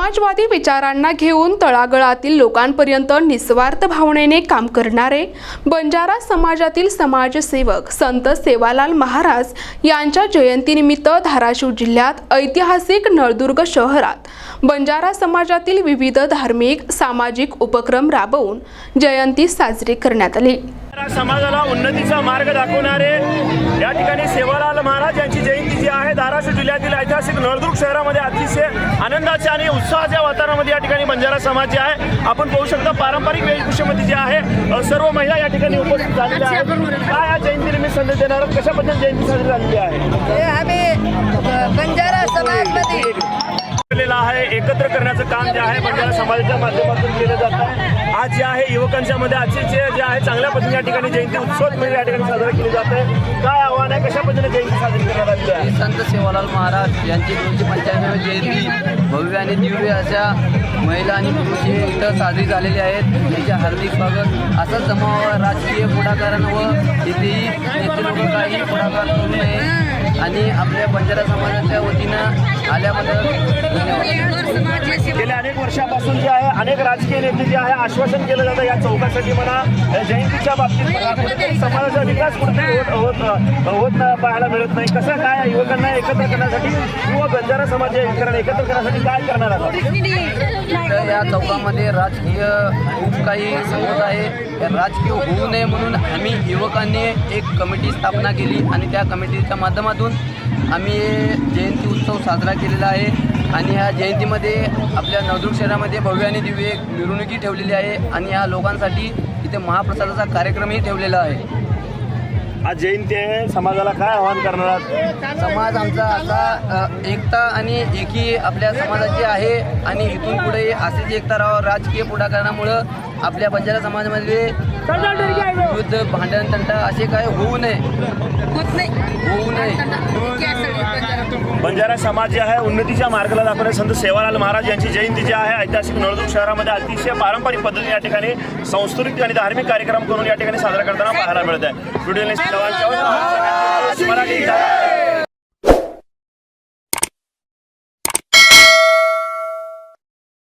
समाजवादी विचारांना घेऊन तळागाळातील लोकांपर्यंत निस्वार्थ भावनेने काम करणारे बंजारा समाजातील समाजसेवक संत सेवालाल महाराज यांच्या जयंतीनिमित्त धाराशिव जिल्ह्यात ऐतिहासिक नळदुर्ग शहरात बंजारा समाजातील विविध धार्मिक सामाजिक उपक्रम राबवून जयंती साजरी करण्यात आली। समाजाला उन्नतीचा मार्ग दाखवणारे या ठिकाणी सेवालाल महाराज यांची जयंती जी आहे धाराशिव जिल्ह्यातील ऐतिहासिक नळदुर्ग शहरामध्ये अतिशय आनंदाच्या आणि उत्साहाच्या वातावरणामध्ये या ठिकाणी बंजारा समाज जे आहे आपण पाहू शकता पारंपरिक वेशभूषेमध्ये जे आहे सर्व महिला या ठिकाणी उपस्थित झालेल्या आहेत। काय या जयंतीनिमित्त संदेश देणार कशा पद्धतीने जयंती साजरी झालेली आहे? आम्ही बंजारा समाजमध्ये आहे एकत्र करण्याचं काम जे आहे बंजारा समाजाच्या माध्यमातून केलं जात आहे। आज जे आहे युवकांच्या मध्ये अतिशय जे आहे चांगल्या पद्धतीने या ठिकाणी जयंती उत्सव या ठिकाणी साजरा केली जाते। काय आव्हान आहे कशा पद्धतीने जयंती साजरी करण्यात आली आहे? संत सेवालाल महाराज यांची 295वी जयंती भव्य आणि दिव्य अशा महिला आणि पुरुष इथं साजरी झालेली आहेत। त्यांचे हार्दिक स्वागत। असंच जमाव राजकीय पुढाकारांवर इथेही नेते लोक काही पुढाकार करू नये आणि आपल्या बंजारा समाजाच्या वतीनं आल्याबद्दल धन्यवाद। गेल्या अनेक वर्षापासून जे आहे अनेक राजकीय नेते जे आहे आश्वासन केलं जातं या चौकासाठी म्हणा जयंतीच्या बाबतीत समाजाचा विकास कुठे होत पाहायला मिळत नाही। कसं काय युवकांना एकत्र करण्यासाठी किंवा बंजारा समाज एकत्र करण्यासाठी काय करणार आहात? या चौकामध्ये राजकीय खूप काही संगत आहे। राजकीय होऊ नये म्हणून आम्ही युवकांनी एक कमिटी स्थापना केली आणि त्या कमिटीच्या माध्यमातून आम्ही जयंती उत्सव साजरा केलेला आहे। आणि ह्या जयंतीमध्ये आपल्या नळदुर्ग शहरामध्ये भव्य आणि दिव्य एक मिरवणुकी ठेवलेली आहे आणि या लोकांसाठी इथे महाप्रसादाचा कार्यक्रमही ठेवलेला आहे। आज जयंती आहे समाजाला काय आवाहन करणार? समाज आमचा असा एकता आणि एकी आपल्या समाजाची आहे आणि इथून पुढे अशीच एकता राहावं। राजकीय पुढाकारामुळं आपल्या बंजारा समाजामध्ये युद्ध भांडण तंटा असे काय होऊ नये। बंजारा समाज जे आहे उन्नतीच्या मार्गाला दाखवणारे संत सेवालाल महाराज यांची जयंती जी आहे ऐतिहासिक नळदुर्ग शहरामध्ये अतिशय पारंपरिक पद्धतीने या ठिकाणी सांस्कृतिक आणि धार्मिक कार्यक्रम करून या ठिकाणी साजरा करताना पाहायला मिळत आहे। व्हिडिओ मराठी